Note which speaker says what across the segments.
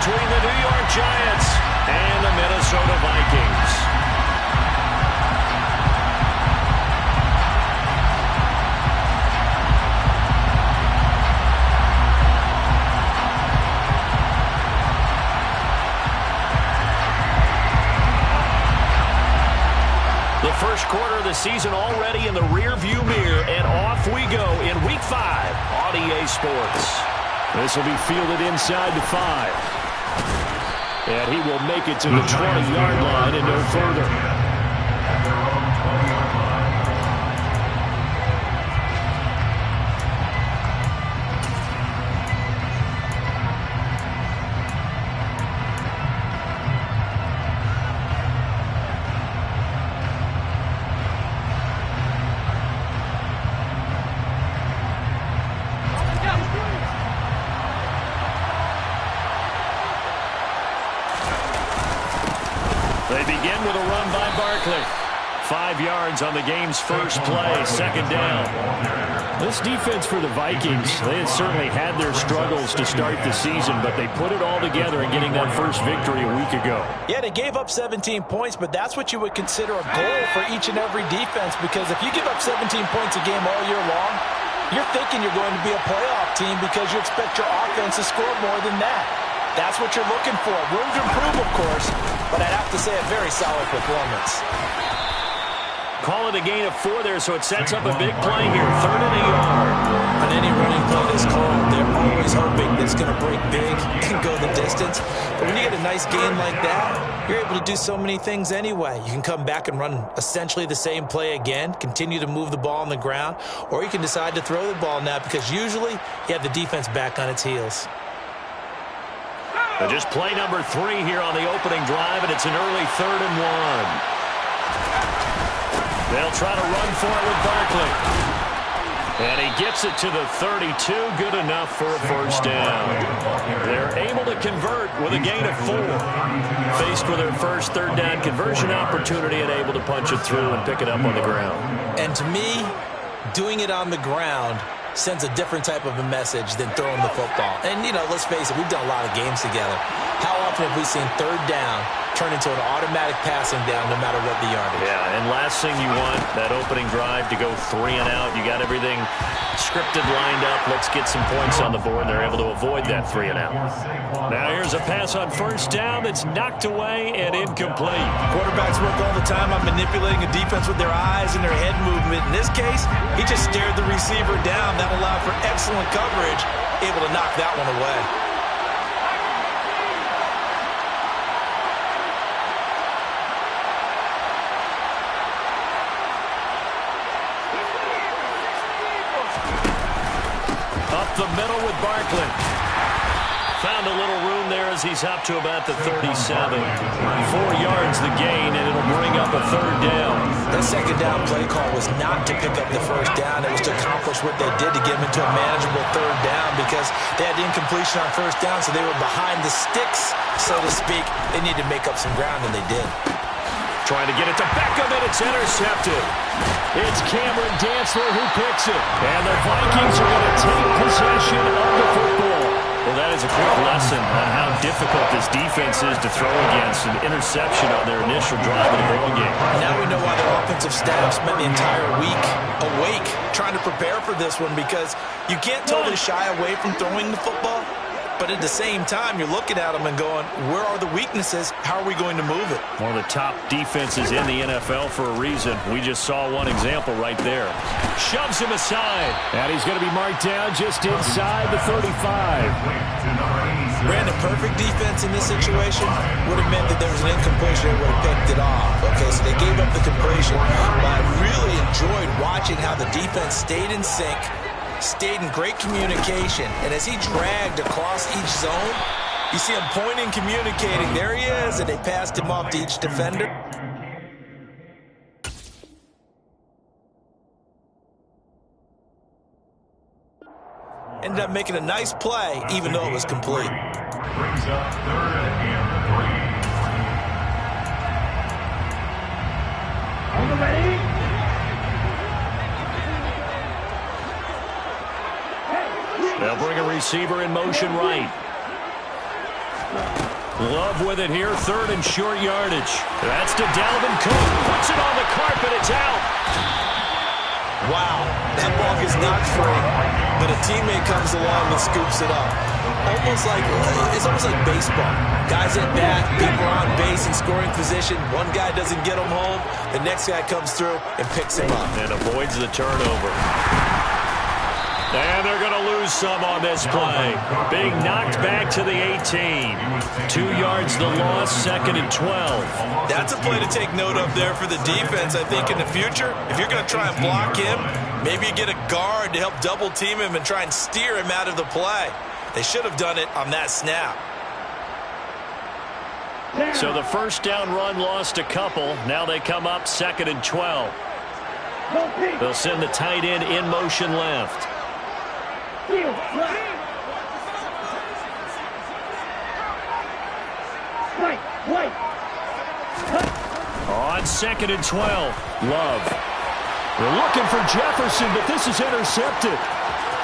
Speaker 1: between the New York Giants and the Minnesota Vikings. The first quarter of the season already in the rear-view mirror, and off we go in Week 5 on EA Sports. This will be fielded inside the 5. And he will make it to the 20-yard line and no further. They begin with a run by Barkley. 5 yards on the game's first play, second down. This defense for the Vikings, they had certainly had their struggles to start the season, but they put it all together in getting that first victory a week ago.
Speaker 2: Yeah, they gave up 17 points, but that's what you would consider a goal for each and every defense, because if you give up 17 points a game all year long, you're thinking you're going to be a playoff team because you expect your offense to score more than that. That's what you're looking for. Room to improve, of course, but I'd have to say a very solid performance.
Speaker 1: Call it a gain of 4 there, so it sets up a big play here. 3rd and a yard.
Speaker 2: On any running play that's called, they're always hoping that it's going to break big and go the distance. But when you get a nice gain like that, you're able to do so many things anyway. You can come back and run essentially the same play again, continue to move the ball on the ground, or you can decide to throw the ball now because usually you have the defense back on its heels.
Speaker 1: Just play number 3 here on the opening drive, and it's an early 3rd and 1. They'll try to run for it with Barkley. And he gets it to the 32, good enough for a first down. They're able to convert with a gain of 4. Faced with their first 3rd down conversion opportunity and able to punch it through and pick it up on the ground.
Speaker 2: And to me, doing it on the ground sends a different type of a message than throwing the football. And, you know, let's face it, we've done a lot of games together. How often have we seen 3rd down turn into an automatic passing down no matter what the yardage?
Speaker 1: Yeah, and last thing you want, that opening drive to go 3 and out. You got everything scripted, lined up. Let's get some points on the board. They're able to avoid that 3 and out. Now here's a pass on first down that's knocked away and incomplete.
Speaker 2: Quarterbacks work all the time on manipulating a defense with their eyes and their head movement. In this case, he just stared the receiver down. That allowed for excellent coverage, able to knock that one away.
Speaker 1: Up the middle with Barkley. Found a little room there as he's up to about the 37. 4 yards the gain, and it'll bring up a 3rd down.
Speaker 2: That second down play call was not to pick up the first down. It was to accomplish what they did to get them into a manageable 3rd down because they had incompletion on first down, so they were behind the sticks, so to speak. They needed to make up some ground, and they did.
Speaker 1: Trying to get it to Beckham, and it's intercepted. It's Cameron Dantzler who picks it. And the Vikings are going to take possession of the football. Well, that is a quick lesson on how difficult this defense is to throw against. An interception on their initial drive of the ball game.
Speaker 2: Now we know why their offensive staff spent the entire week awake trying to prepare for this one, because you can't totally shy away from throwing the football. But at the same time, you're looking at them and going, where are the weaknesses? How are we going to move it?
Speaker 1: One of the top defenses in the NFL for a reason. We just saw one example right there. Shoves him aside. And he's going to be marked down just inside the 35.
Speaker 2: Brandon, perfect defense in this situation would have meant that there was an incompletion. They would have picked it off. Okay, so they gave up the completion. But I really enjoyed watching how the defense stayed in sync, stayed in great communication, and as he dragged across each zone, you see him pointing, communicating. There he is, and they passed him off to each defender. Ended up making a nice play, even though it was complete.
Speaker 3: Brings up 3rd and 3. On the ready?
Speaker 1: They'll bring a receiver in motion right. Love with it here, 3rd and short yardage. That's to Dalvin Cook. Puts it on the carpet. It's out.
Speaker 2: Wow, that ball gets knocked free, but a teammate comes along and scoops it up. It's almost like baseball. Guys at bat, people are on base in scoring position. One guy doesn't get him home. The next guy comes through and picks him up.
Speaker 1: And avoids the turnover. And they're going to lose some on this play. Being knocked back to the 18. 2 yards the loss, 2nd and 12.
Speaker 2: That's a play to take note of there for the defense, I think, in the future. If you're going to try and block him, maybe you get a guard to help double team him and try and steer him out of the play. They should have done it on that snap.
Speaker 1: So the first down run lost a couple. Now they come up 2nd and 12. They'll send the tight end in motion left. On 2nd and 12, Love. They're looking for Jefferson, but this is intercepted.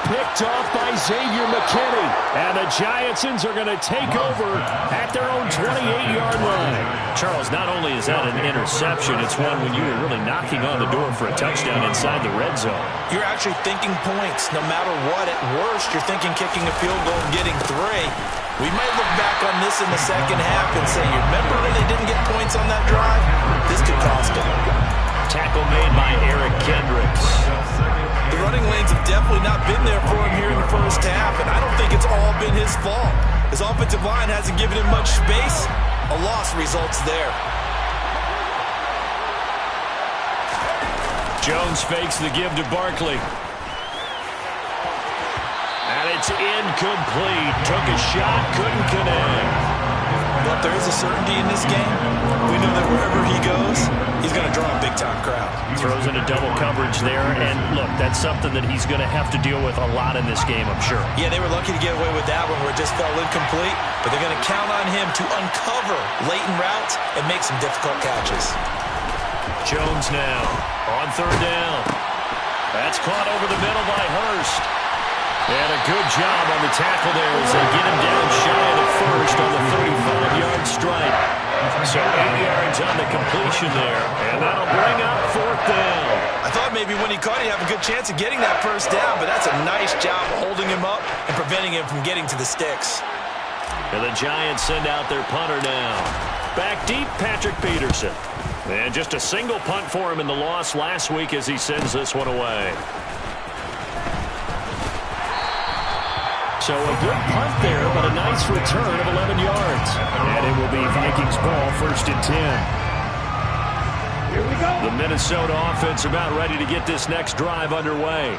Speaker 1: Picked off by Xavier McKinney. And the Giantsons are going to take over at their own 28-yard line. Charles, not only is that an interception, it's one when you were really knocking on the door for a touchdown inside the red zone.
Speaker 2: You're actually thinking points. No matter what, at worst, you're thinking kicking a field goal and getting 3. We might look back on this in the second half and say, you remember when they didn't get points on that drive? This could cost them.
Speaker 1: Tackle made by Eric Kendricks.
Speaker 2: The running lanes have definitely not been there for him here in the first half, and I don't think it's all been his fault. His offensive line hasn't given him much space. A loss results there.
Speaker 1: Jones fakes the give to Barkley. And it's incomplete. Took a shot, couldn't connect.
Speaker 2: But there is a certainty in this game. We know that wherever he goes, he's going to draw a big-time crowd.
Speaker 1: Throws into double coverage there, and look, that's something that he's going to have to deal with a lot in this game, I'm sure.
Speaker 2: Yeah, they were lucky to get away with that one where it just fell incomplete, but they're going to count on him to uncover latent routes and make some difficult catches.
Speaker 1: Jones now on 3rd down. That's caught over the middle by Hurst. And a good job on the tackle there as they get him down shy of the first on the 35-yard strike. So 8 yards on the completion there, and that'll bring up 4th down.
Speaker 2: I thought maybe when he caught it, he'd have a good chance of getting that first down, but that's a nice job holding him up and preventing him from getting to the sticks.
Speaker 1: And the Giants send out their punter now. Back deep, Patrick Peterson. And just a single punt for him in the loss last week as he sends this one away. So a good punt there, but a nice return of 11 yards. And it will be Vikings ball, 1st and 10.
Speaker 3: Here we go.
Speaker 1: The Minnesota offense about ready to get this next drive underway.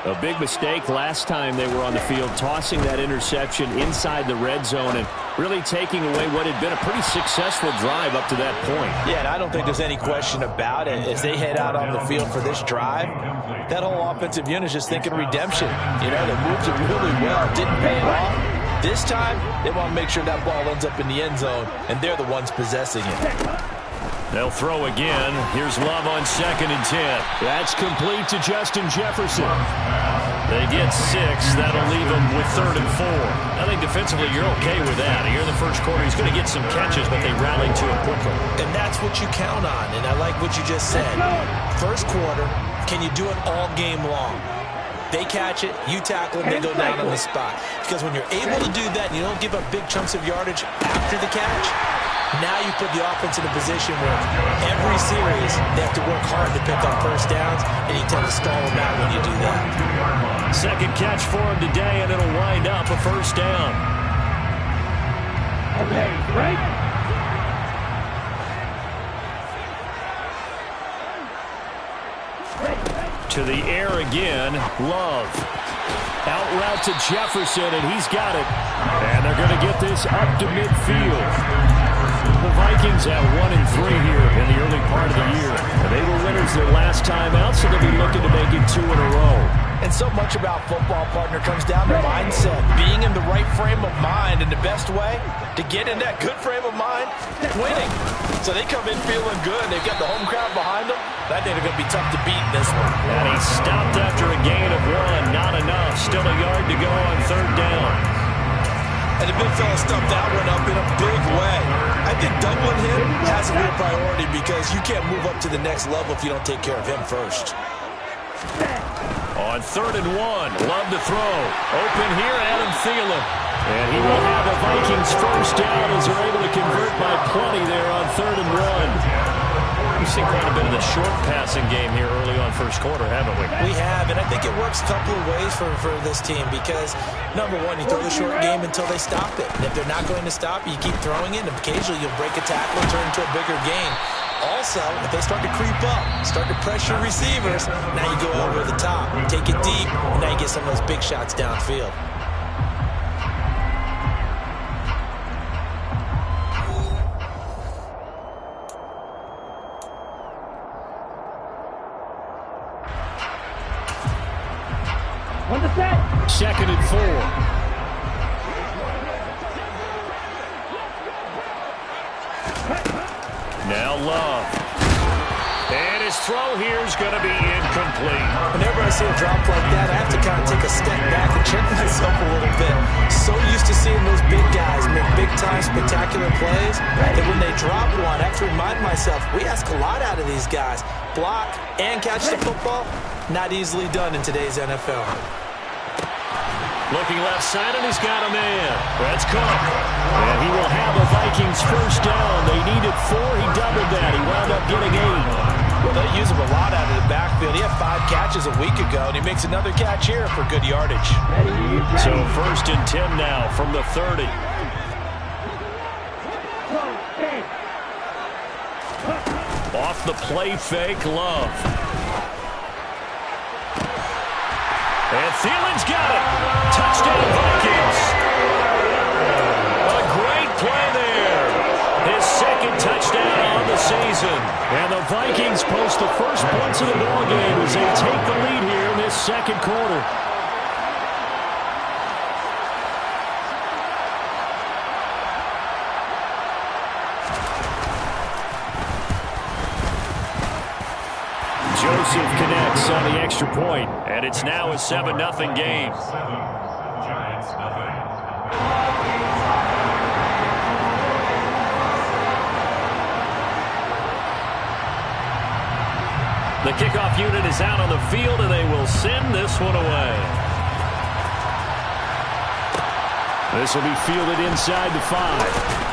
Speaker 1: A big mistake last time they were on the field, tossing that interception inside the red zone and really taking away what had been a pretty successful drive up to that point.
Speaker 2: Yeah, and I don't think there's any question about it. As they head out on the field for this drive, that whole offensive unit is just thinking redemption. You know, they moved it really well, didn't pay it off. This time, they want to make sure that ball ends up in the end zone, and they're the ones possessing it.
Speaker 1: They'll throw again. Here's Love on 2nd and 10. That's complete to Justin Jefferson. They get 6. That'll leave them with 3rd and 4. I think defensively you're okay with that. Here in the first quarter, he's going to get some catches, but they rallied to it quickly.
Speaker 2: And that's what you count on, and I like what you just said. First quarter, can you do it all game long? They catch it, you tackle them, they go down on the spot. Because when you're able to do that and you don't give up big chunks of yardage after the catch, now you put the offense in a position where every series they have to work hard to pick up first downs, and you tend to stall them out when you do that.
Speaker 1: Second catch for him today, and it'll wind up a 1st down.
Speaker 3: Okay, right?
Speaker 1: To the air again, Love. Out route to Jefferson, and he's got it. And they're going to get this up to midfield. The Vikings have 1-3 here in the early part of the year. And they were winners their last time out, so they'll be looking to make it 2 in a row.
Speaker 2: And so much about football, partner, comes down to mindset. Being in the right frame of mind, and the best way to get in that good frame of mind, winning. So they come in feeling good. They've got the home crowd behind them. I think they're going to be tough to beat in this one.
Speaker 1: And he stopped after a gain of 1. Not enough. Still a yard to go on 3rd down.
Speaker 2: And the big fella stuffed that one up in a big way. I think doubling him has a real priority because you can't move up to the next level if you don't take care of him first.
Speaker 1: On 3rd and 1, Love to throw. Open here, Adam Thielen. And he will have the Vikings first down as they're able to convert by plenty there on 3rd and 1. We've seen quite a bit of the short passing game here early on first quarter, haven't we?
Speaker 2: We have, and I think it works a couple of ways for this team because, number one, you throw the short game until they stop it. And if they're not going to stop it, you keep throwing it, and occasionally you'll break a tackle and turn into a bigger game. Also, if they start to creep up, start to pressure receivers, now you go over the top, take it deep, and now you get some of those big shots downfield.
Speaker 3: On the set.
Speaker 1: 2nd and 4. Now Love. And his throw here is going to be incomplete.
Speaker 2: Whenever I see a drop like that, I have to kind of take a step back and check myself a little bit. So used to seeing those big guys make big-time spectacular plays that when they drop one, I have to remind myself, we ask a lot out of these guys. Block and catch the football, not easily done in today's NFL.
Speaker 1: Looking left side, and he's got a man. That's Cook. And he will have a Vikings first down. They needed 4. He doubled that. He wound up getting 8.
Speaker 2: Well, they use him a lot out of the backfield. He had 5 catches a week ago, and he makes another catch here for good yardage.
Speaker 1: So 1st and 10 now from the 30. Off the play fake, Love. And Thielen's got it. Touchdown, Vikings. A great play there. His 2nd touchdown on the season. And the Vikings post the first points of the ballgame as they take the lead here in this 2nd quarter. Joseph connects on the extra point, and it's now a 7-0 game.
Speaker 3: 7, Giants nothing.
Speaker 1: The kickoff unit is out on the field, and they will send this one away. This will be fielded inside the 5.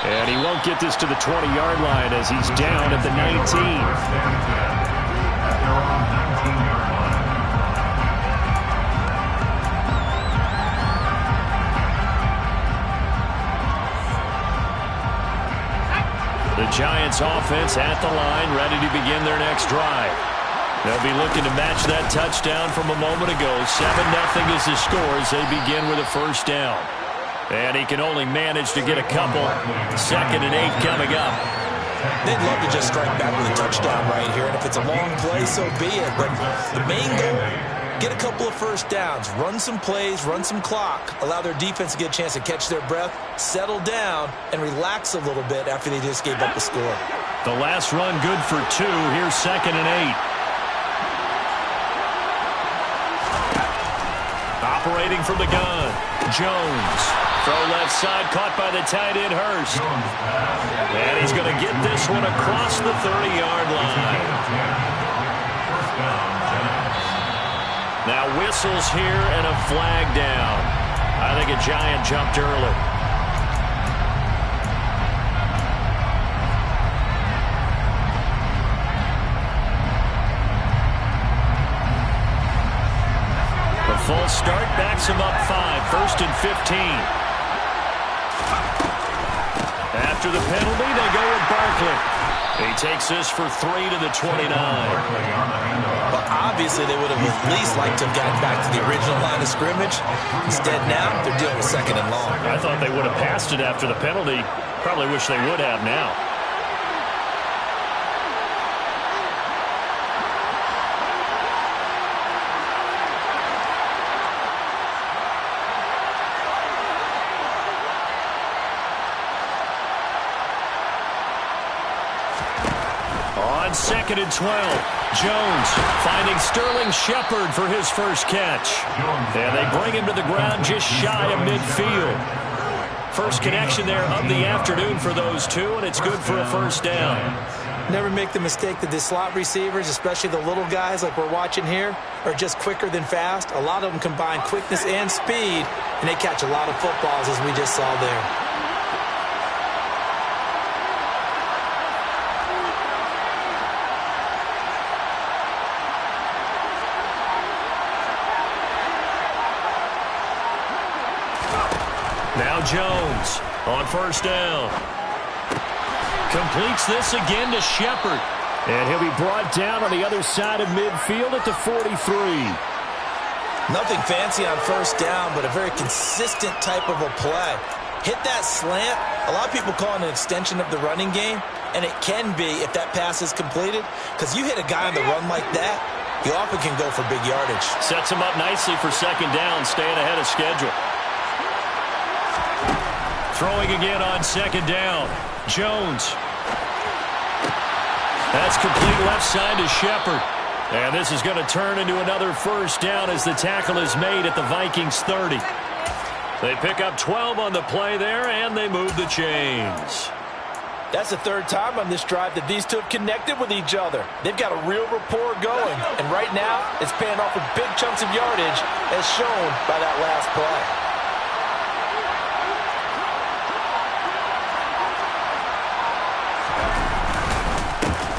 Speaker 1: And he won't get this to the 20-yard line as he's down at the 19. The Giants offense at the line, ready to begin their next drive. They'll be looking to match that touchdown from a moment ago. 7-0 is the score as they begin with a first down. And he can only manage to get a couple. 2nd and 8 coming up.
Speaker 2: They'd love to just strike back with a touchdown right here, and if it's a long play, so be it. But the main goal, get a couple of first downs, run some plays, run some clock, allow their defense to get a chance to catch their breath, settle down, and relax a little bit after they just gave up the score.
Speaker 1: The last run good for 2. Here's 2nd and 8. Operating from the gun, Jones. Throw left side, caught by the tight end, Hurst. And he's going to get this one across the 30-yard line. Now whistles here and a flag down. I think a Giant jumped early. The false start backs him up 5. 1st and 15. After the penalty, they go with Barkley. He takes this for 3 to the 29.
Speaker 2: Well, obviously, they would have at least liked to have gotten back to the original line of scrimmage. Instead, now, they're dealing with 2nd and long.
Speaker 1: I thought they would have passed it after the penalty. Probably wish they would have now. On On 2nd and 12, Jones finding Sterling Shepard for his first catch. And they bring him to the ground just shy of midfield. First connection there of the afternoon for those two, and it's good for a first down.
Speaker 2: Never make the mistake that the slot receivers, especially the little guys like we're watching here, are just quicker than fast. A lot of them combine quickness and speed, and they catch a lot of footballs, as we just saw there.
Speaker 1: Now Jones on first down. Completes this again to Shepard. And he'll be brought down on the other side of midfield at the 43.
Speaker 2: Nothing fancy on first down, but a very consistent type of a play. Hit that slant. A lot of people call it an extension of the running game, and it can be if that pass is completed, because you hit a guy on the run like that, you often can go for big yardage.
Speaker 1: Sets him up nicely for second down, staying ahead of schedule. Throwing again on second down. Jones. That's complete left side to Shepard. And this is going to turn into another first down as the tackle is made at the Vikings 30. They pick up 12 on the play there, and they move the chains.
Speaker 2: That's the third time on this drive that these two have connected with each other. They've got a real rapport going. And right now, it's paying off with big chunks of yardage, as shown by that last play.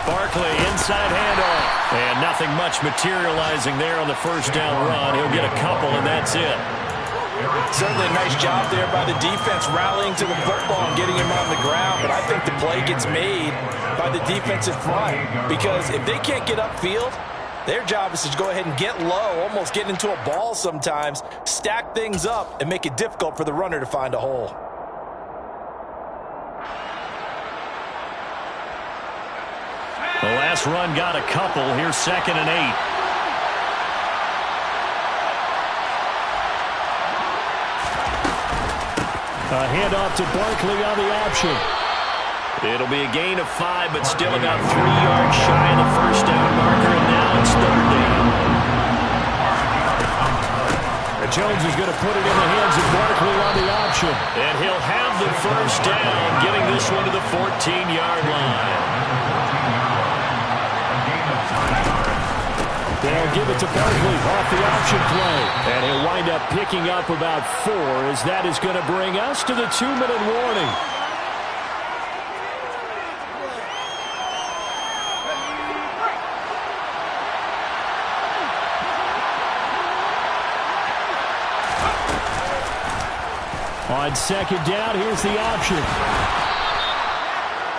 Speaker 1: Barkley, inside handoff. And nothing much materializing there on the first down run. He'll get a couple, and that's it.
Speaker 2: Certainly a nice job there by the defense rallying to the football and getting him on the ground. But I think the play gets made by the defensive front. Because if they can't get upfield, their job is to go ahead and get low, almost get into a ball sometimes, stack things up, and make it difficult for the runner to find a hole.
Speaker 1: The last run got a couple. Here's 2nd and 8. A handoff to Barkley on the option. It'll be a gain of 5, but still about 3 yards shy of the first down marker, and now it's third down. Jones is going to put it in the hands of Barkley on the option. And he'll have the first down, getting this one to the 14-yard line. They'll give it to Barkley off the option play. And he'll wind up picking up about 4 as that is going to bring us to the 2-minute warning. On second down, here's the option.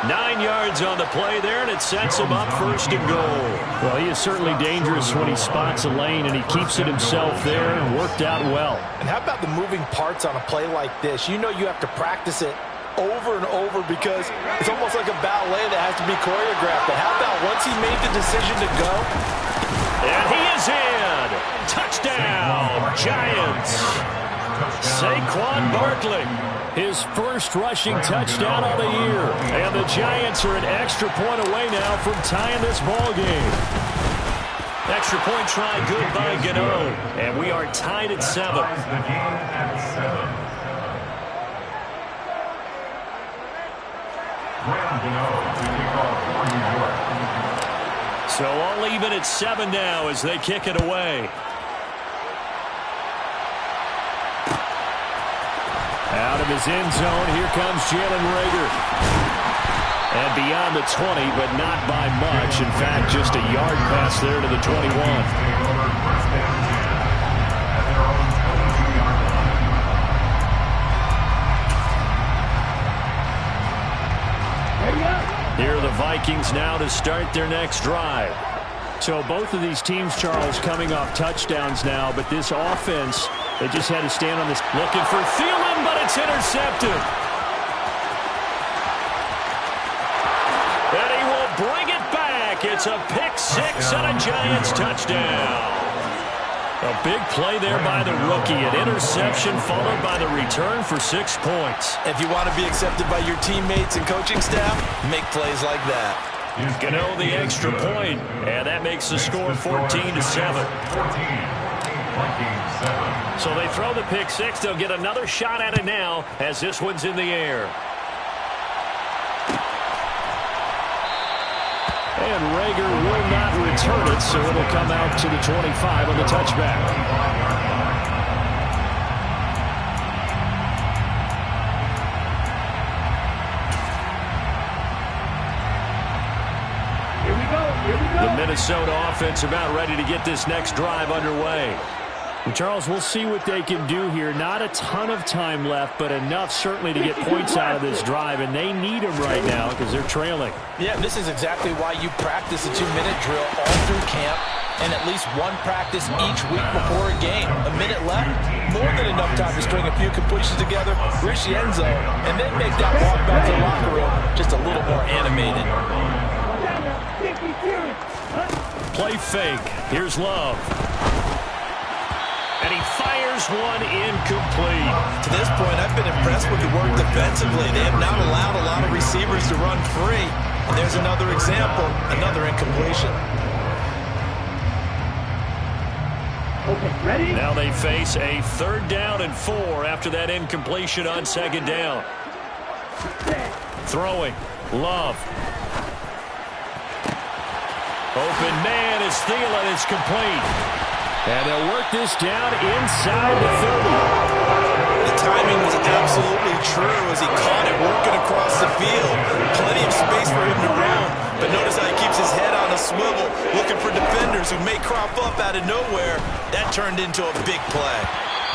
Speaker 1: 9 yards on the play there, and it sets him up first and goal. Well, he is certainly dangerous when he spots a lane, and he keeps it himself there and worked out well.
Speaker 2: And how about the moving parts on a play like this? You know you have to practice it over and over because it's almost like a ballet that has to be choreographed. But how about once he made the decision to go?
Speaker 1: And he is in. Touchdown, Giants. Saquon Barkley. His first rushing touchdown of the year. And the Giants are an extra point away now from tying this ball game. Extra point try good by Gano. And we are tied at 7. So all even at 7 now as they kick it away. Out of his end zone, here comes Jalen Reagor. And beyond the 20, but not by much. In fact, just a yard pass there to the 21. Here are the Vikings now to start their next drive. So both of these teams, Charles, coming off touchdowns now, but this offense, they just had to stand on this. Looking for Thielen, but it's intercepted. And he will bring it back. It's a pick six and a Giants touchdown. A big play there by the rookie. An interception followed by the return for 6 points.
Speaker 2: If you want to be accepted by your teammates and coaching staff, make plays like that.
Speaker 1: Gano the extra point, and that makes the score 14-7. So they throw the pick six. They'll get another shot at it now as this one's in the air. And Rager will not return it, so it'll come out to the 25 on the touchback. The Minnesota offense about ready to get this next drive underway.
Speaker 4: And Charles, we'll see what they can do here. Not a ton of time left, but enough certainly to get points out of this drive, and they need them right now because they're trailing.
Speaker 2: Yeah, this is exactly why you practice a 2-minute drill all through camp and at least one practice each week before a game. A minute left, more than enough time to string a few completions together, reach the end zone, and then make that walk back to the locker room just a little more animated.
Speaker 1: Play fake. Here's Love. And he fires one incomplete.
Speaker 2: To this point, I've been impressed with the work defensively. They have not allowed a lot of receivers to run free. And there's another example, another incompletion.
Speaker 3: Okay, ready?
Speaker 1: Now they face a 3rd down and 4 after that incompletion on 2nd down. Throwing. Love. Open man is Thielen. It's complete. And they'll work this down inside the 30.
Speaker 2: The timing was absolutely true as he caught it working across the field. Plenty of space for him to roam. But notice how he keeps his head on a swivel, looking for defenders who may crop up out of nowhere. That turned into a big play.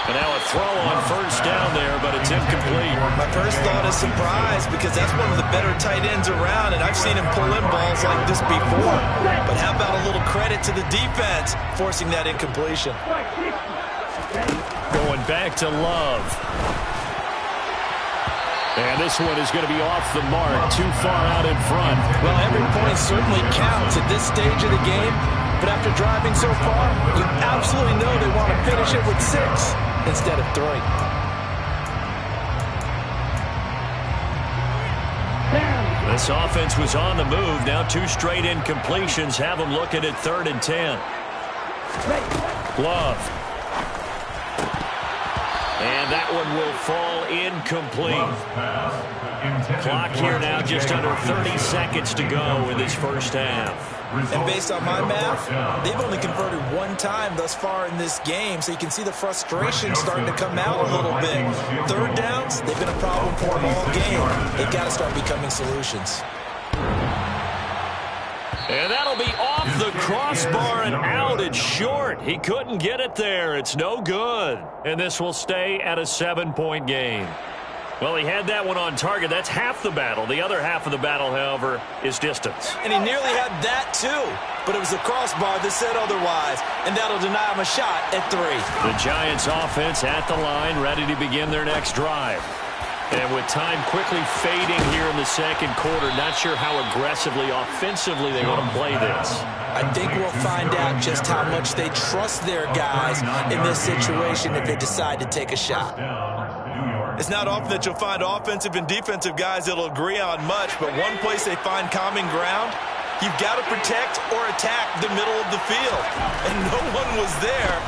Speaker 1: And now a throw on 1st down there, but it's incomplete.
Speaker 2: My first thought is surprise because that's one of the better tight ends around, and I've seen him pull in balls like this before. But how about a little credit to the defense forcing that incompletion?
Speaker 1: Going back to Love. And this one is going to be off the mark, too far out in front.
Speaker 2: Well, every point certainly counts at this stage of the game. But after driving so far, you absolutely know they want to finish it with 6 instead of 3.
Speaker 1: This offense was on the move. Now 2 straight incompletions have them looking at 3rd and 10. Love. And that one will fall incomplete. Clock here now just under 30 seconds to go in this first half.
Speaker 2: And based on my math, they've only converted 1 time thus far in this game, so you can see the frustration starting to come out a little bit. 3rd downs, they've been a problem for them all game. They've got to start becoming solutions.
Speaker 1: And that'll be off the crossbar and out. It's short. He couldn't get it there. It's no good. And this will stay at a 7-point game. Well, he had that one on target. That's half the battle. The other half of the battle, however, is distance.
Speaker 2: And he nearly had that, too. But it was the crossbar that said otherwise. And that'll deny him a shot at 3.
Speaker 1: The Giants offense at the line, ready to begin their next drive. And with time quickly fading here in the 2nd quarter, not sure how aggressively, offensively they want to play this.
Speaker 2: I think we'll find out just how much they trust their guys in this situation if they decide to take a shot. It's not often that you'll find offensive and defensive guys that'll agree on much, but one place they find common ground, you've got to protect or attack the middle of the field. And no one was there.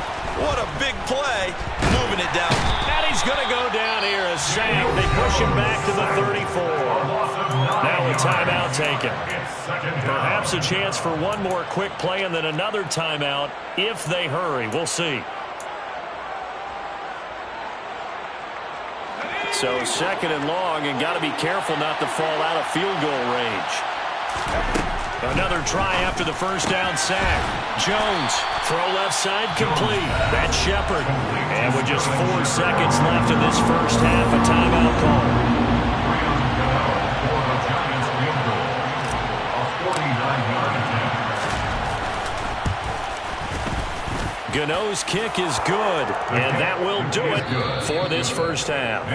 Speaker 2: What a big play, moving it down.
Speaker 1: And he's going to go down here, a sack. They push him back to the 34. Now a timeout taken. Perhaps a chance for one more quick play and then another timeout if they hurry. We'll see. So 2nd and long, and got to be careful not to fall out of field goal range. Another try after the 1st down sack. Jones, throw left side, complete. That's Shepard. And with just 4 seconds left in this first half, a timeout call. Gano's kick is good, and that will do it for this first half.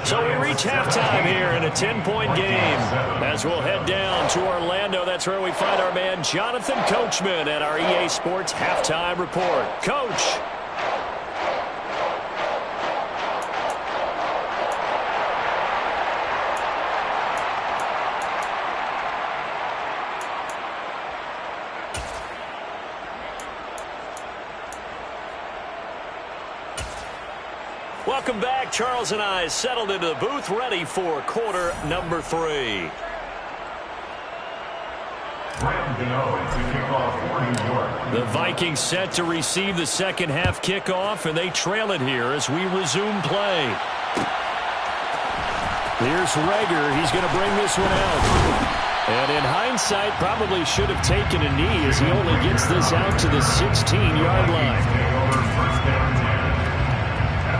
Speaker 1: So we reach halftime here in a 10-point game. As we'll head down to Orlando, that's where we find our man Jonathan Coachman at our EA Sports Halftime Report. Coach. Welcome back. Charles and I settled into the booth, ready for quarter number 3. The Vikings set to receive the second half kickoff, and they trail it here as we resume play. Here's Reagor. He's going to bring this one out. And in hindsight, probably should have taken a knee as he only gets this out to the 16-yard line.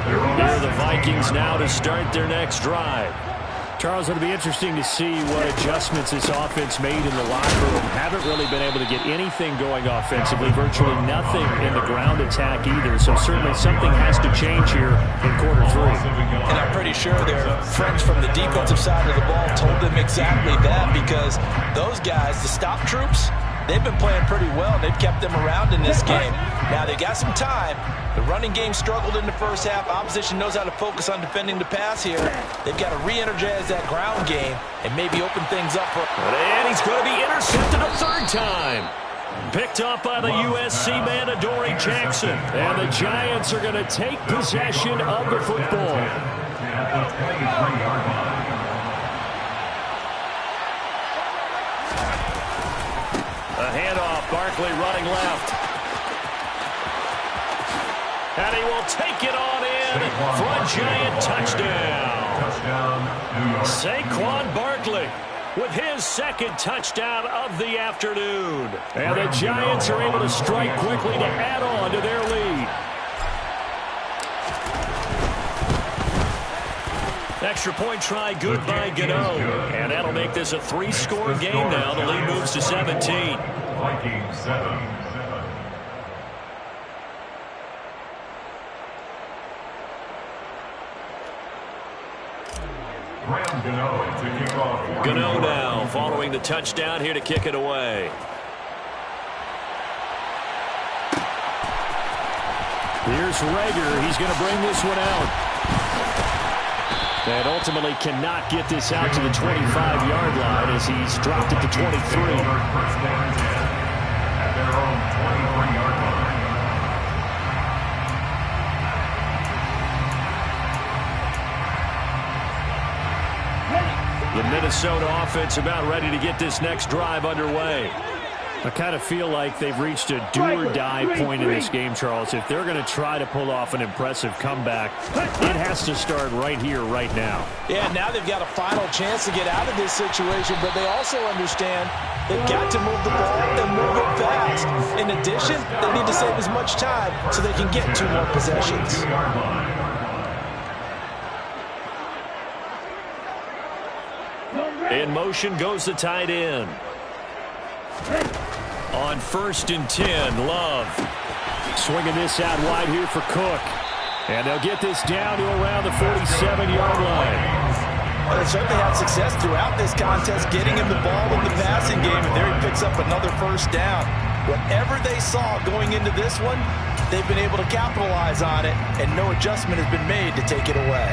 Speaker 1: Here are the Vikings now to start their next drive.
Speaker 4: Charles, it'll be interesting to see what adjustments this offense made in the locker room. Haven't really been able to get anything going offensively, virtually nothing in the ground attack either. So certainly something has to change here in quarter 3.
Speaker 2: And I'm pretty sure their friends from the defensive side of the ball told them exactly that, because those guys, the stop troops, they've been playing pretty well. They've kept them around in this game. Now they got some time. The running game struggled in the first half. Opposition knows how to focus on defending the pass here. They've got to re-energize that ground game and maybe open things up for.
Speaker 1: And he's going to be intercepted a third time. Picked up by the USC man, Adoree Jackson. And the Giants are going to take possession of the football. A handoff, Barkley running left. And he will take it on in for a Giant touchdown. Saquon Barkley with his second touchdown of the afternoon. And the Giants are able to strike quickly to add on to their lead. Extra point try good by Gano. And that'll make this a 3-score game now. The lead moves to 17.
Speaker 5: Vikings 7.
Speaker 1: Gano now following the touchdown here to kick it away.
Speaker 4: Here's Reagor. He's going to bring this one out. And ultimately cannot get this out to the 25-yard line as he's dropped it to 23.
Speaker 5: At their own 23-yard line.
Speaker 1: The Minnesota offense about ready to get this next drive underway.
Speaker 4: I kind of feel like they've reached a do-or-die point in this game, Charles. If they're going to try to pull off an impressive comeback, it has to start right here, right now.
Speaker 2: Yeah, now they've got a final chance to get out of this situation, but they also understand they've got to move the ball and move it fast. In addition, they need to save as much time so they can get 2 more possessions.
Speaker 1: In motion goes the tight end. On 1st and 10, Love.
Speaker 4: Swinging this out wide here for Cook. And they'll get this down to around the 47-yard line.
Speaker 2: Well, they certainly had success throughout this contest, getting him the ball in the passing game, and there he picks up another first down. Whatever they saw going into this one, they've been able to capitalize on it, and no adjustment has been made to take it away.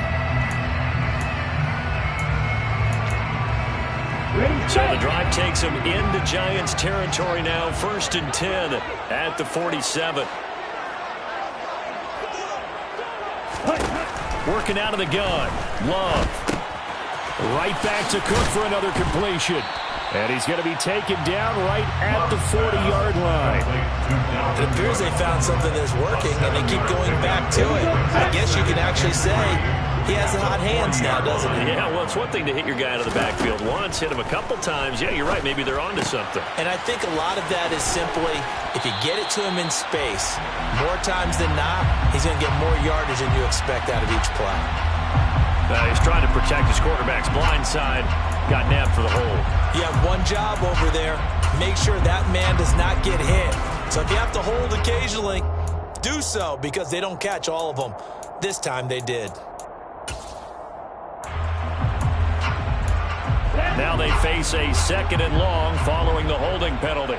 Speaker 1: So the drive takes them into Giants territory now. 1st and 10 at the 47. Working out of the gun. Love. Right back to Cook for another completion. And he's going to be taken down right at the 40-yard line.
Speaker 2: It appears they found something that's working, and they keep going back to it. I guess you can actually say he has the hot hands now, doesn't he?
Speaker 1: Yeah, well, it's one thing to hit your guy out of the backfield once, hit him a couple times. Yeah, you're right. Maybe they're onto something.
Speaker 2: And I think a lot of that is simply, if you get it to him in space, more times than not, he's going to get more yardage than you expect out of each play.
Speaker 1: He's trying to protect his quarterback's blind side. Got nabbed for the hold.
Speaker 2: You have one job over there. Make sure that man does not get hit. So if you have to hold occasionally, do so, because they don't catch all of them. This time they did.
Speaker 1: Now they face a 2nd and long following the holding penalty.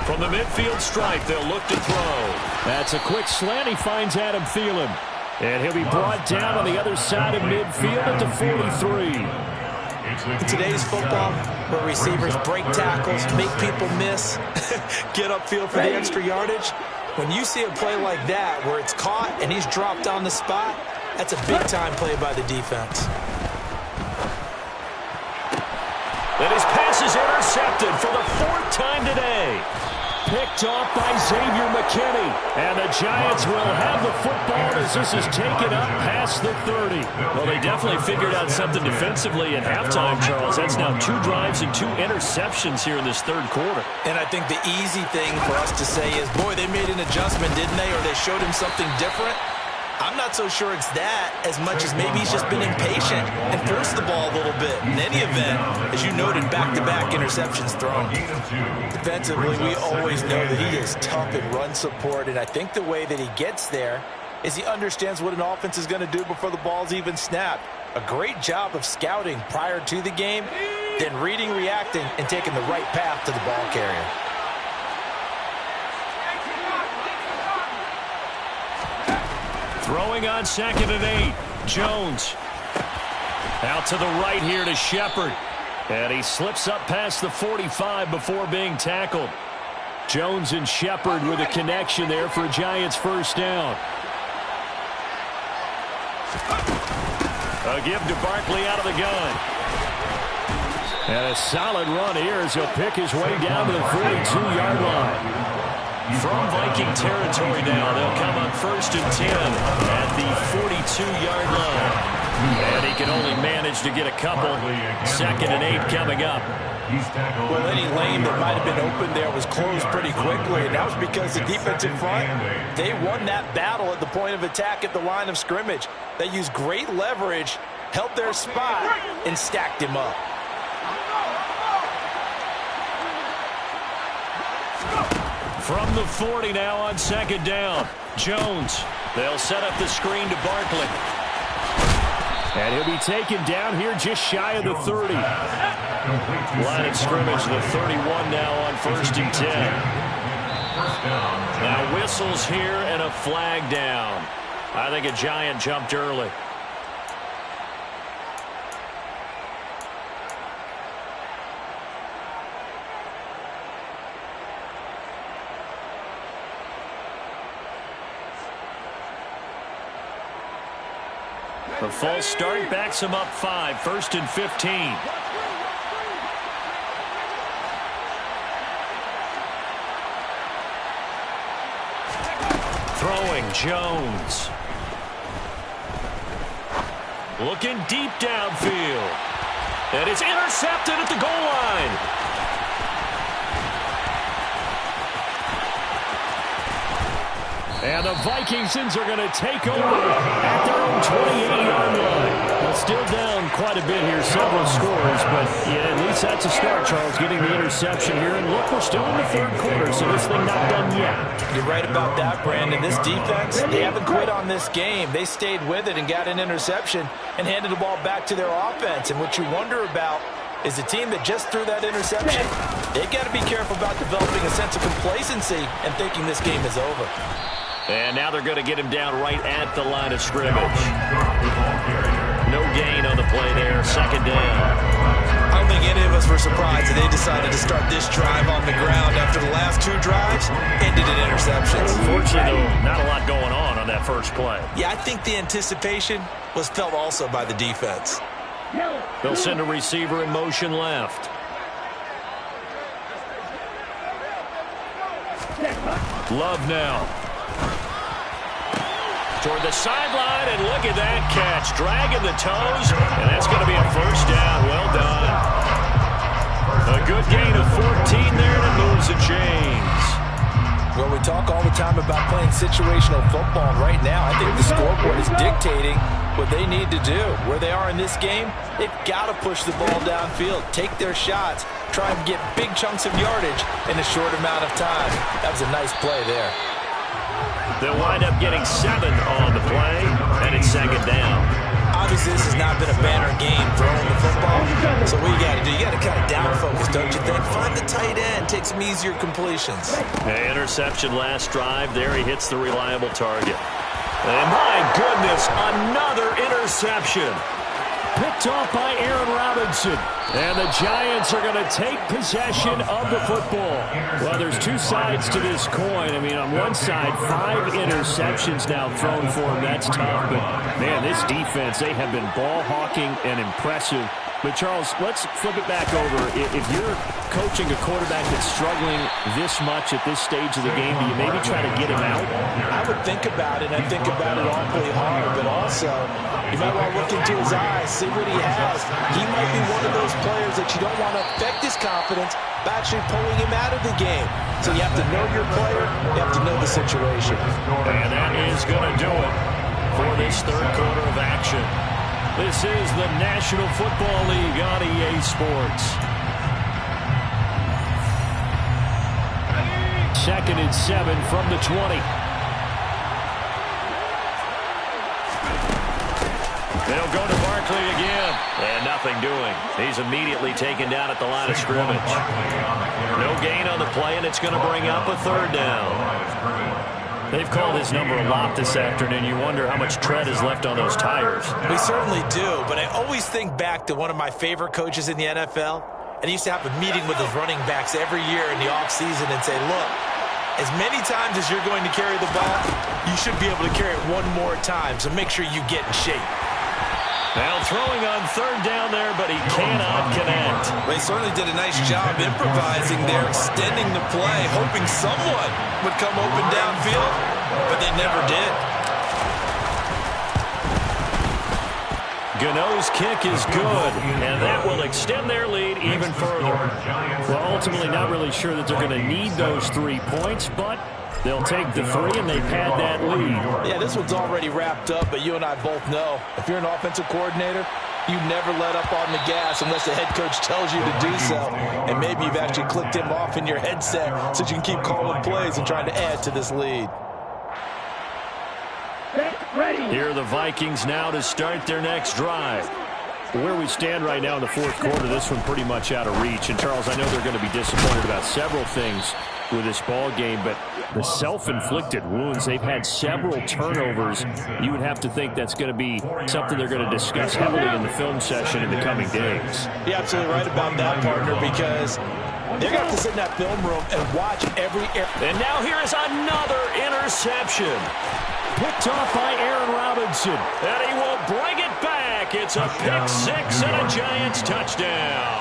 Speaker 1: From the midfield stripe, they'll look to throw.
Speaker 4: That's a quick slant. He finds Adam Thielen. And he'll be brought down on the other side of midfield at the 43.
Speaker 2: In today's football, where receivers break tackles, make people miss, get upfield for the extra yardage, When you see a play like that where it's caught and he's dropped on the spot, that's a big-time play by the defense.
Speaker 1: And his pass is intercepted for the 4th time today. Picked off by Xavier McKinney. And the Giants will have the football as this is taken up past the 30. Well, they definitely figured out something defensively at halftime, Charles. That's now 2 drives and 2 interceptions here in this 3rd quarter.
Speaker 2: And I think the easy thing for us to say is, boy, they made an adjustment, didn't they? Or they showed him something different. I'm not so sure it's that as much as maybe he's just been impatient and forced the ball a little bit. In any event, as you noted, back-to-back interceptions thrown. Defensively, we always know that he is tough in run support, and I think the way that he gets there is he understands what an offense is going to do before the ball's even snapped. A great job of scouting prior to the game, then reading, reacting, and taking the right path to the ball carrier.
Speaker 1: Throwing on 2nd and 8. Jones. Out to the right here to Shepard. And he slips up past the 45 before being tackled. Jones and Shepard with a connection there for a Giants 1st down. A give to Barkley out of the gun. And a solid run here as he'll pick his way down to the 42-yard line. From Viking territory now, they'll come on 1st and 10 at the 42-yard line. And he can only manage to get a couple. 2nd and 8 coming up.
Speaker 2: Well, any lane that might have been open there was closed pretty quickly, and that was because the defensive front, they won that battle at the point of attack at the line of scrimmage. They used great leverage, held their spot, and stacked him up.
Speaker 1: From the 40 now on 2nd down. Jones. They'll set up the screen to Barkley.
Speaker 4: And he'll be taken down here just shy of the 30.
Speaker 1: Line of scrimmage, the 31 now on 1st and 10. Now whistles here and a flag down. I think a Giant jumped early. The false start backs him up 5, 1st and 15. Throwing Jones. Looking deep downfield. And it's intercepted at the goal line. And the Vikingsons are going to take over at their own 28-yard line. Well, still down quite a bit here, several scores, but yeah, at least that's a start, Charles, getting the interception here. And look, we're still in the 3rd quarter, so this thing not done yet.
Speaker 2: You're right about that, Brandon. This defense, they haven't quit on this game. They stayed with it and got an interception and handed the ball back to their offense. And what you wonder about is the team that just threw that interception, they've got to be careful about developing a sense of complacency and thinking this game is over.
Speaker 1: And now they're going to get him down right at the line of scrimmage. No gain on the play there, 2nd down.
Speaker 2: I don't think any of us were surprised that they decided to start this drive on the ground after the last 2 drives ended in interceptions.
Speaker 1: Unfortunately, though, not a lot going on that first play.
Speaker 2: Yeah, I think the anticipation was felt also by the defense.
Speaker 1: They'll send a receiver in motion left. Love now. Toward the sideline, and look at that catch. Dragging the toes, and that's going to be a 1st down. Well done. A good gain of 14 there, and it moves the chains.
Speaker 2: Well, we talk all the time about playing situational football, and right now I think the scoreboard is dictating what they need to do. Where they are in this game, they've got to push the ball downfield, take their shots, try and get big chunks of yardage in a short amount of time. That was a nice play there.
Speaker 1: They'll wind up getting 7 on the play, and it's 2nd down.
Speaker 2: Obviously, this has not been a banner game throwing the football. So what you got to do, you got to kind of down focus, don't you think? Find the tight end, take some easier completions.
Speaker 1: Interception last drive. There he hits the reliable target. And my goodness, another interception.
Speaker 4: Picked off by Aaron Robinson. And the Giants are going to take possession of the football. Well, there's two sides to this coin. I mean, on one side, 5 interceptions now thrown for him. That's tough. But, man, this defense, they have been ball hawking and impressive. But, Charles, let's flip it back over. If you're coaching a quarterback that's struggling this much at this stage of the game, do you maybe try to get him out?
Speaker 2: I would think about it. I think about it awfully hard. But also, you might want to look into his eyes, see what he has. He might be one of those players that you don't want to affect his confidence by actually pulling him out of the game. So you have to know your player. You have to know the situation.
Speaker 1: And that is going to do it for this third quarter of action. This is the National Football League on EA Sports.
Speaker 4: 2nd and 7 from the 20.
Speaker 1: They'll go to Barkley again. And nothing doing. He's immediately taken down at the line of scrimmage. No gain on the play, and it's going to bring up a 3rd down.
Speaker 4: They've called his number a lot this afternoon. You wonder how much tread is left on those tires.
Speaker 2: We certainly do, but I always think back to one of my favorite coaches in the NFL, and he used to have a meeting with his running backs every year in the offseason and say, look, as many times as you're going to carry the ball, you should be able to carry it one more time, so make sure you get in shape.
Speaker 1: Now throwing on 3rd down there, but he cannot connect.
Speaker 2: They certainly did a nice job improvising there, extending the play, hoping someone would come open downfield, but they never did.
Speaker 1: Gano's kick is good, and that will extend their lead even further.
Speaker 4: Well, ultimately not really sure that they're going to need those 3 points, but they'll take the 3, and they've had that lead.
Speaker 2: Yeah, this one's already wrapped up, but you and I both know if you're an offensive coordinator, you never let up on the gas unless the head coach tells you to do so. And maybe you've actually clicked him off in your headset so you can keep calling plays and trying to add to this lead.
Speaker 1: Here are the Vikings now to start their next drive.
Speaker 4: Where we stand right now in the 4th quarter, this one pretty much out of reach. And, Charles, I know they're going to be disappointed about several things with this ball game, but the self-inflicted wounds, they've had several turnovers. You would have to think that's going to be something they're going to discuss heavily in the film session in the coming days.
Speaker 2: You're absolutely right about that, partner, because they're going to have to sit in that film room and watch every...
Speaker 1: And now here is another interception.
Speaker 4: Picked off by Aaron Robinson.
Speaker 1: And he will bring it back. It's a pick-6 and a Giants touchdown.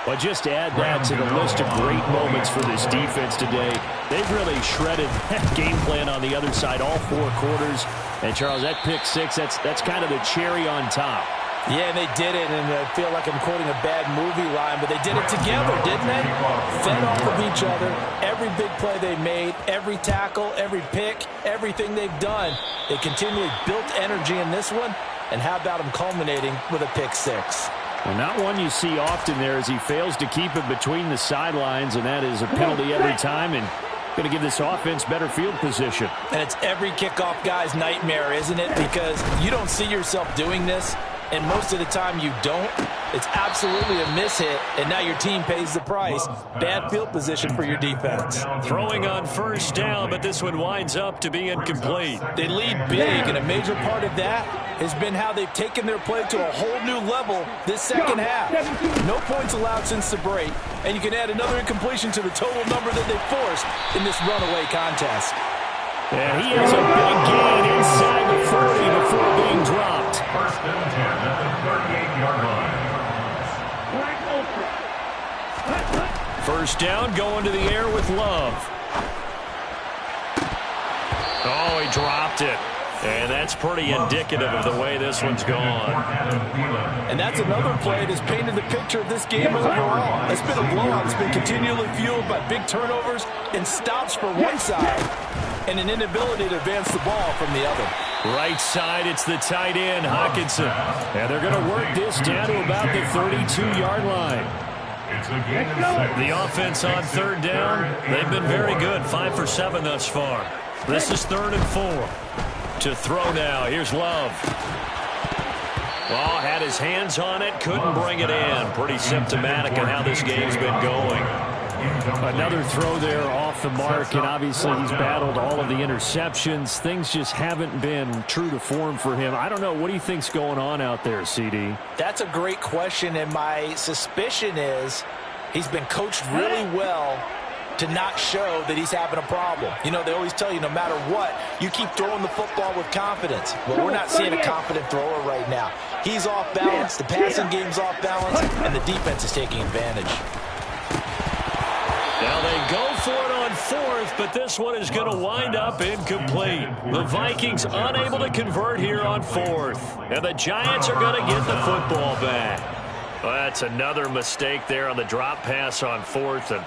Speaker 4: Well, just to add that to the list of great moments for this defense today, they've really shredded that game plan on the other side all 4 quarters. And, Charles, that pick-6, that's kind of the cherry on top.
Speaker 2: Yeah, and they did it, and I feel like I'm quoting a bad movie line, but they did it together, didn't they? Fed off of each other. Every big play they made, every tackle, every pick, everything they've done, they continually built energy in this one, and how about them culminating with a pick-6?
Speaker 4: Well, not one you see often there as he fails to keep it between the sidelines, and that is a penalty every time, and going to give this offense better field position.
Speaker 2: And it's every kickoff guy's nightmare, isn't it? Because you don't see yourself doing this, and most of the time you don't. It's absolutely a mishit, and now your team pays the price. Bad field position for your defense.
Speaker 1: Throwing on 1st down, but this one winds up to be incomplete.
Speaker 2: They lead big, and a major part of that has been how they've taken their play to a whole new level this second half. No points allowed since the break, and you can add another incompletion to the total number that they forced in this runaway contest.
Speaker 4: And he has a big gain inside the 40 before being dropped.
Speaker 5: 1st and 10 at the 38-yard line.
Speaker 1: 1st down, going to the air with Love. Oh, he dropped it. And that's pretty indicative of the way this one's gone.
Speaker 2: And that's another play that's painted the picture of this game overall. It's been a blowout. It's been continually fueled by big turnovers and stops for one side and an inability to advance the ball from the other.
Speaker 1: Right side, it's the tight end, Hockenson.
Speaker 4: And they're going to work this down to about the 32-yard line.
Speaker 1: The offense on 3rd down, they've been very good. 5 for 7 thus far. This is 3rd and 4. To throw now. Here's Love. Oh, had his hands on it, couldn't bring it in. Pretty symptomatic of how this game's been going.
Speaker 4: Another throw there off the mark, and obviously he's battled all of the interceptions. Things just haven't been true to form for him. I don't know. What do you think's going on out there, CD?
Speaker 2: That's a great question, and my suspicion is he's been coached really well to not show that he's having a problem. You know, they always tell you no matter what, you keep throwing the football with confidence. Well, we're not seeing a confident thrower right now. He's off balance, the passing game's off balance, and the defense is taking advantage.
Speaker 1: Now they go for it on fourth, but this one is going to wind up incomplete. The Vikings unable to convert here on fourth, and the Giants are going to get the football back. Well, that's another mistake there on the drop pass on fourth, and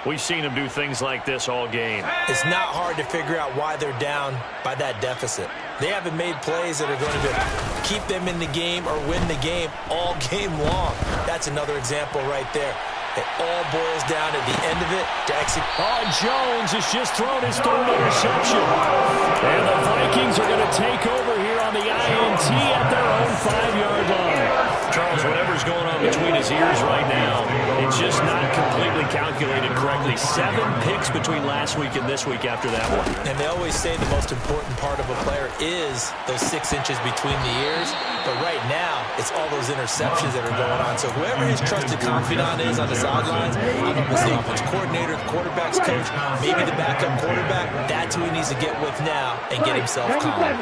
Speaker 1: we've seen them do things like this all game.
Speaker 2: It's not hard to figure out why they're down by that deficit. They haven't made plays that are going to keep them in the game or win the game all game long. That's another example right there. It all boils down at the end of it to execute.
Speaker 4: Oh, Jones has just thrown his third interception. And the Vikings are going to take over here on the INT at their own 5-yard line.
Speaker 1: Charles, whatever's going on between his ears right now, it's just not completely calculated correctly. 7 picks between last week and this week after that one.
Speaker 2: And they always say the most important part of a player is those 6 inches between the ears. But right now, it's all those interceptions that are going on. So whoever his trusted confidant is on the sidelines, I don't know if it's the offense coordinator, the quarterback's coach, maybe the backup quarterback, that's who he needs to get with now and get himself calm.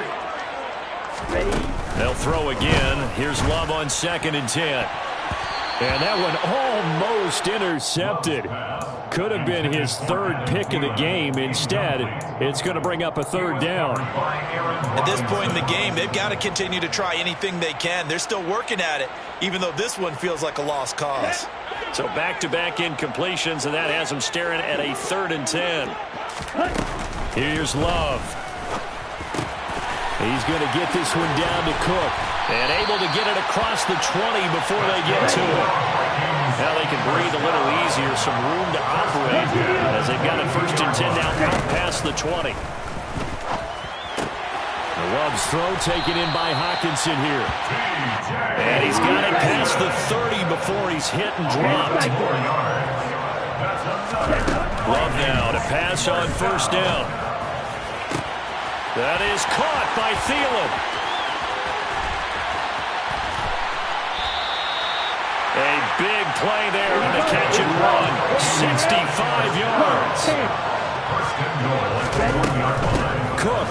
Speaker 1: They'll throw again. Here's Love on 2nd and 10.
Speaker 4: And that one almost intercepted. Could have been his 3rd pick of the game. Instead, it's going to bring up a 3rd down.
Speaker 2: At this point in the game, they've got to continue to try anything they can. They're still working at it, even though this one feels like a lost cause.
Speaker 1: So back-to-back incompletions, and that has them staring at a 3rd and 10.
Speaker 4: Here's Love. He's going to get this one down to Cook.
Speaker 1: And able to get it across the 20 before they get to it. Now they can breathe a little easier, some room to operate as they've got a 1st and 10 now out past the 20.
Speaker 4: Love's throw taken in by Hockenson here.
Speaker 1: And he's got it past the 30 before he's hit and dropped. Love now to pass on 1st down. That is caught by Thielen. A big play there on the catch and run. 65 yards.
Speaker 4: Cook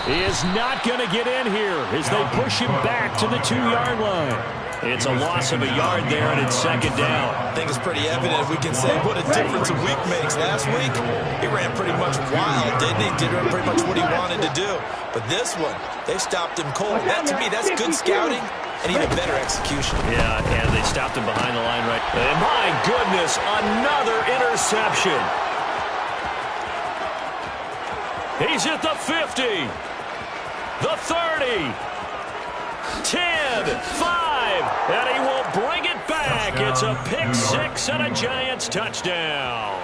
Speaker 4: is not going to get in here as they push him back to the 2-yard line.
Speaker 1: It's a loss of a yard there, and it's 2nd down.
Speaker 2: I think it's pretty evident. We can say what a difference a week makes. Last week, he ran pretty much wild, didn't he? Did pretty much what he wanted to do. But this one, they stopped him cold. That, to me, that's good scouting and even better execution.
Speaker 1: Yeah, and they stopped him behind the line right. And my goodness, another interception. He's at the 50, the 30, 10, 5, and he will bring it back. It's a pick 6 and a Giants touchdown.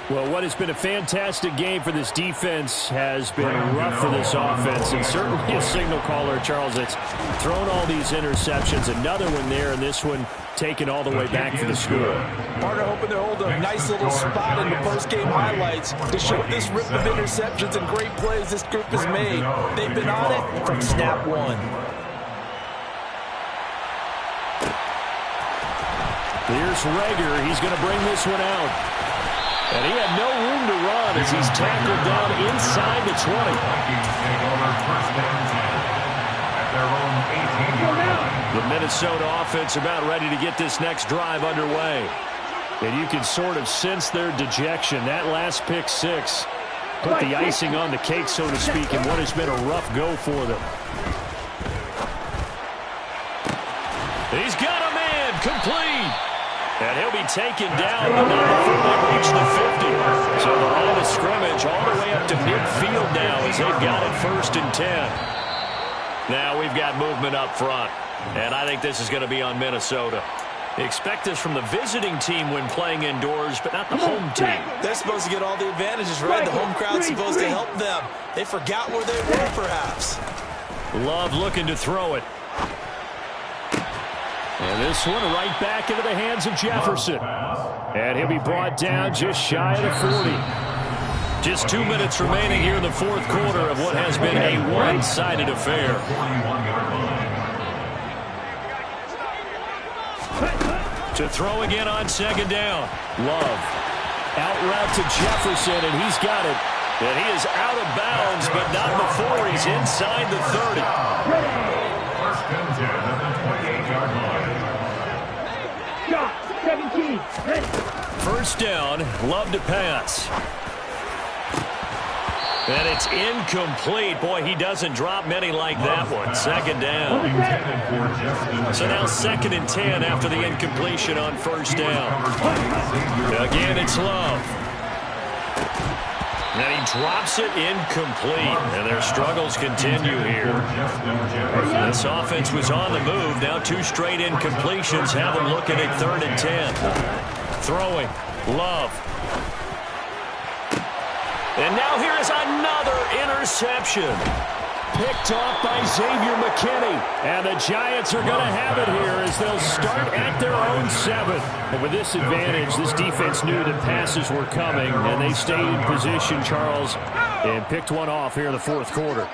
Speaker 4: Well, what has been a fantastic game for this defense has been rough for this offense, and certainly a signal caller, Charles, that's thrown all these interceptions. Another one there, and this one taken all the way back for the score.
Speaker 2: Partner hoping to hold a nice little spot in the post-game highlights to show this rip of interceptions and great plays this group has made. They've been on it from snap one.
Speaker 4: Here's Reagor. He's going to bring this one out. And he had no room to run as he's tackled down inside the 20.
Speaker 1: The Minnesota offense about ready to get this next drive underway.
Speaker 4: And you can sort of sense their dejection. That last pick 6 put the icing on the cake, so to speak, in what has been a rough go for them.
Speaker 1: He's got a man complete. And he'll be taken down, but not before they reach the 50. So the line of scrimmage all the way up to midfield now as they've got it 1st and 10. Now we've got movement up front, and I think this is going to be on Minnesota. Expect this from the visiting team when playing indoors, but not the home team.
Speaker 2: They're supposed to get all the advantages, right? The home crowd's supposed to help them. They forgot where they were, perhaps.
Speaker 1: Love looking to throw it.
Speaker 4: And this one right back into the hands of Jefferson. And he'll be brought down just shy of the 40.
Speaker 1: Just 2 minutes remaining here in the fourth quarter of what has been a one-sided affair. To throw again on second down. Love. Out route to Jefferson, and he's got it. And he is out of bounds, but not before he's inside the 30.
Speaker 5: First and 10 at the 28-yard line.
Speaker 3: Shot, 17, ready.
Speaker 1: First down, Love to pass. And it's incomplete. Boy, he doesn't drop many like that one. Second down. So now 2nd and 10 after the incompletion on first down. Again, it's Love. And he drops it incomplete. And their struggles continue here. This offense was on the move. Now 2 straight incompletions have them looking at 3rd and 10. Throwing. Love. And now here is another interception. Picked off by Xavier McKinney. And the Giants are going to have it here as they'll start at their own 7. And with this advantage, this defense knew that passes were coming, and they stayed in position, Charles, and picked one off here in the fourth quarter.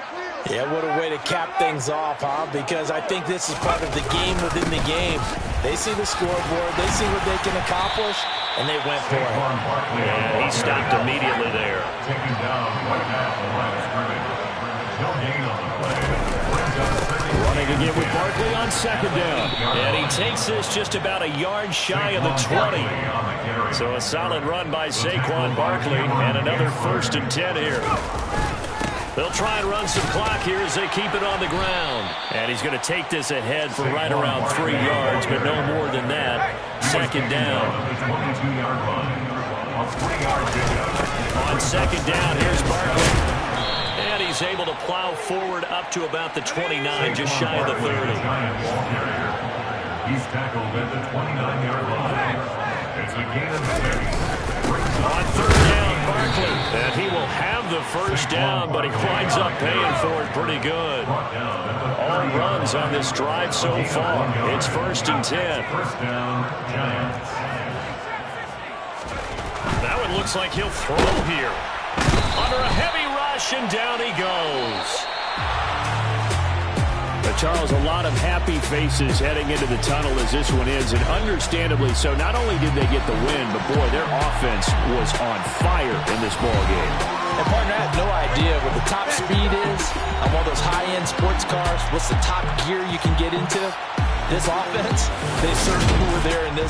Speaker 2: Yeah, what a way to cap things off, huh? Because I think this is part of the game within the game. They see the scoreboard, they see what they can accomplish, and they went for it.
Speaker 1: Yeah, he stopped immediately there.
Speaker 5: Taken down right now the line of scrimmage. No gain on the play.
Speaker 1: Running again with Barkley on second down. And he takes this just about a yard shy of the 20. So a solid run by Saquon Barkley, and another 1st and 10 here. They'll try and run some clock here as they keep it on the ground. And he's going to take this ahead for right around 3 yards, but no more than that. Second down. On second down, here's Barkley. And he's able to plow forward up to about the 29, just shy of the 30.
Speaker 5: He's tackled at the 29-yard line. It's a gain of 6.
Speaker 1: On third down, Barkley. And he will have the first down, but he winds up paying for it pretty good. All runs on this drive so far. It's 1st and 10.
Speaker 5: First down, Giants.
Speaker 1: That one looks like he'll throw here. Under a heavy rush, and down he goes.
Speaker 4: Charles, a lot of happy faces heading into the tunnel as this one ends, and understandably so. Not only did they get the win, but boy, their offense was on fire in this ball game.
Speaker 2: And partner, I have no idea what the top speed is on one of those high-end sports cars. What's the top gear you can get into? This offense, they certainly were there in this